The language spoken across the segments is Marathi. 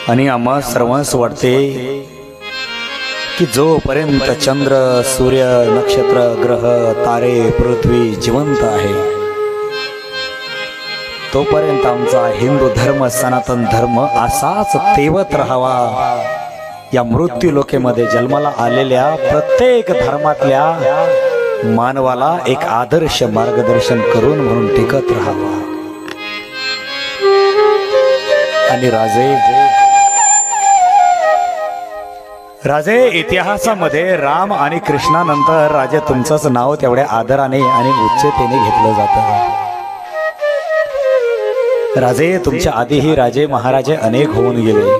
आणि आम्हा सर्वांस वाटते की जोपर्यंत चंद्र सूर्य नक्षत्र ग्रह तारे पृथ्वी जिवंत आहे तोपर्यंत आमचा हिंदू धर्म सनातन धर्म असाच तेवत राहावा। या मृत्यू लोकेमध्ये जन्माला आलेल्या प्रत्येक धर्मातल्या मानवाला एक आदर्श मार्गदर्शन करून म्हणून टिकत राहावा। आणि राजे इतिहासामध्ये राम आणि कृष्णानंतर राजे तुमचंच नाव तेवढ्या आदराने आणि उच्चतेने घेतलं जातं। राजे तुमच्या आधीही राजे महाराजे अनेक होऊन गेले,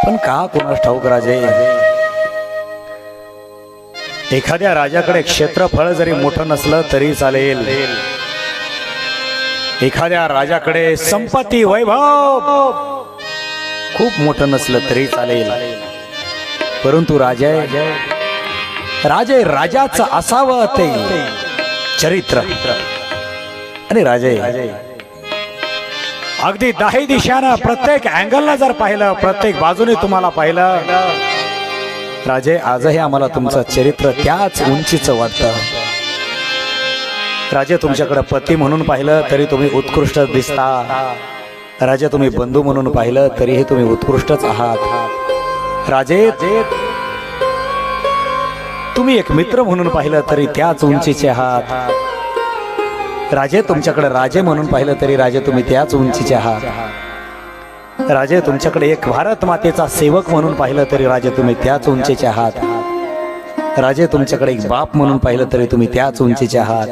पण का कोणास ठाऊक राजे एखाद्या राजाकडे क्षेत्रफळ जरी मोठं नसलं तरी चालेल, एखाद्या राजाकडे संपत्ती वैभव खूप मोठं नसलं तरी चालेल, परंतु राजे राजाचं असावं ते चरित्र। आणि राजे अगदी 10 दिशानं प्रत्येक अँगलला जर पाहिलं, प्रत्येक बाजूने तुम्हाला पाहिलं राजे, आजही आम्हाला तुमचं चरित्र त्याच उंचीचं वाटतं। राजे तुमच्याकडे पती म्हणून पाहिलं तरी तुम्ही उत्कृष्ट दिसता, राजे तुम्ही बंधू म्हणून पाहिलं तरीही तुम्ही उत्कृष्टच आहात। राजे तुम्ही एक मित्र म्हणून पाहिलं तरी त्याच उंचीचे आहात। राजे तुमच्याकडे राजे म्हणून पाहिलं तरी राजे तुम्ही त्याच उंचीचे आहात। राजे तुमच्याकडे एक भारत मातेचा सेवक म्हणून पाहिलं तरी राजे तुम्ही त्याच उंचीचे आहात। राजे तुमच्याकडे एक बाप म्हणून पाहिलं तरी तुम्ही त्याच उंचीचे आहात।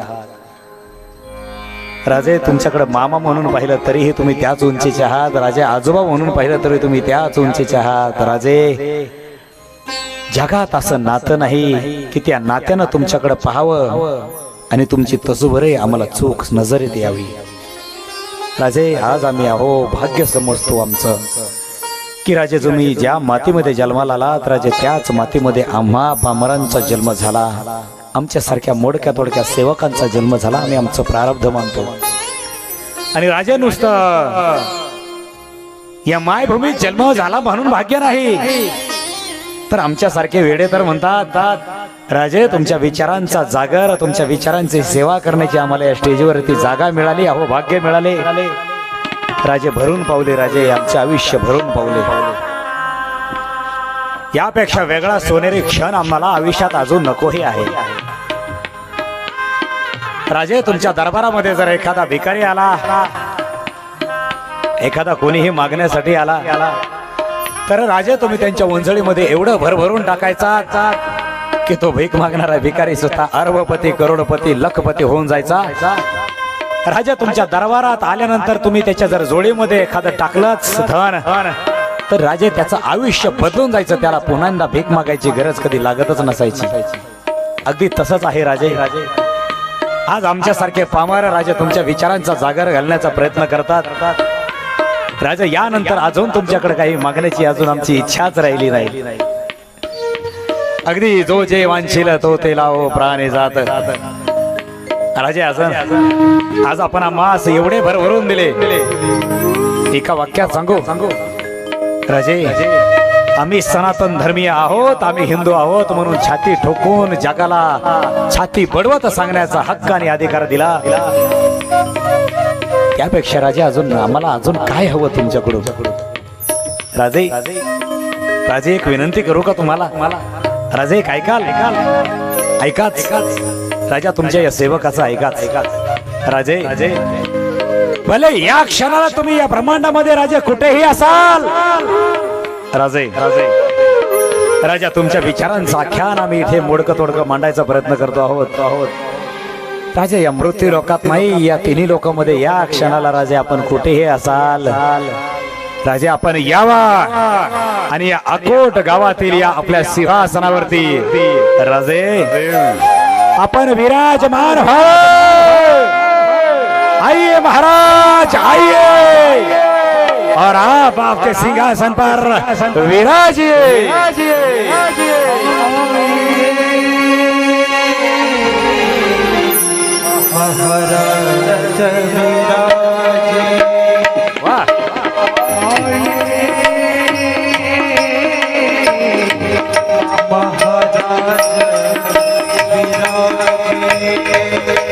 राजे तुमच्याकडे मामा म्हणून पाहिलं तरीही तुम्ही त्याच उंचीचे आहात। राजे आजोबा म्हणून पाहिलं तरी तुम्ही त्याच उंचीचे आहात। राजे जगात असं नातं नाही की त्या नात्यानं तुमच्याकडे पाहावं आणि तुमची तसुभरे आम्हाला चूक नजरेत यावी। राजे आज आम्ही भाग्य समजतो आमचं की राजे तुम्ही ज्या मातीमध्ये जन्माला आलात राजे त्याच मातीमध्ये आम्हा पामरांचा जन्म झाला, आमच्यासारख्या मोडक्या तोडक्या सेवकांचा जन्म झाला, आम्ही आमचं प्रारब्ध मानतो। आणि राजे नुसतं या मायभूमीत जन्म झाला म्हणून भाग्य नाही, तर आमच्यासारखे वेडे तर म्हणतात राजे तुमच्या विचारांचा जागर, तुमच्या विचारांची सेवा करण्याची आम्हाला या स्टेजवरती जागा मिळाली, भाग्य मिळाले। राजे भरून पावले, राजे आमचे आयुष्य भरून पावले। यापेक्षा वेगळा सोनेरी क्षण आम्हाला आयुष्यात अजून नकोही आहे। राजे तुमच्या दरबारामध्ये जर एखादा भिकारी आला, एखादा कोणीही मागण्यासाठी आला, तर राजे तुम्ही त्यांच्या उंजळीमध्ये एवढं भरभरून टाकायचा की तो भीक मागणारा भिकारी सुद्धा अरबपती करोडपती लखपती होऊन जायचा। राजा तुमच्या दरबारात आल्यानंतर तुम्ही त्याच्या जर जोडीमध्ये एखादं टाकलंच धन, तर राजे त्याचं आयुष्य बदलून जायचं, त्याला पुन्हा भीक मागायची गरज कधी लागतच नसायची। अगदी तसंच आहे राजे। आज आमच्यासारखे पामर राजे तुमच्या विचारांचा जागर घालण्याचा प्रयत्न करतात। राजा यानंतर अजून तुमच्याकडे काही मागण्याची अजून आमची इच्छाच राहिली नाही। अगदी जो जे वांछील तो ते लावो प्राणी जात। राजे आज आपण आम्हास एवढे भरभरून दिले, एका वाक्यात सांगू राजे आम्ही सनातन धर्मीय आहोत, आम्ही हिंदू आहोत म्हणून छाती ठोकून जगाला छाती बडवत सांगण्याचा हक्क आणि अधिकार दिला। त्यापेक्षा राजे आम्हाला अजून काय हवं तुमच्याकडून? राजे एक विनंती करू का तुम्हाला? राजे एक ऐकाच राजा तुमच्या या सेवकाचा ऐकाच। राजे भले या क्षणाला तुम्ही या ब्रह्मांडामध्ये राजे कुठेही असाल, राजा तुमच्या विचारांचा आख्यान आम्ही इथे मोडकं तोडकं मांडायचा प्रयत्न करतो आहोत। राजे या मृत्यू लोकात नाही, या तिन्ही लोकांमध्ये या क्षणाला राजे आपण कुठेही असाल, राजे आपण यावा आणि या अकोट गावातील या आपल्या सिंहासनावरती राजे आपण विराजमान हो। आइए महाराज आइए और आप आपके सिंहासन पर विराजिए। महाराज विराजे। वाह रे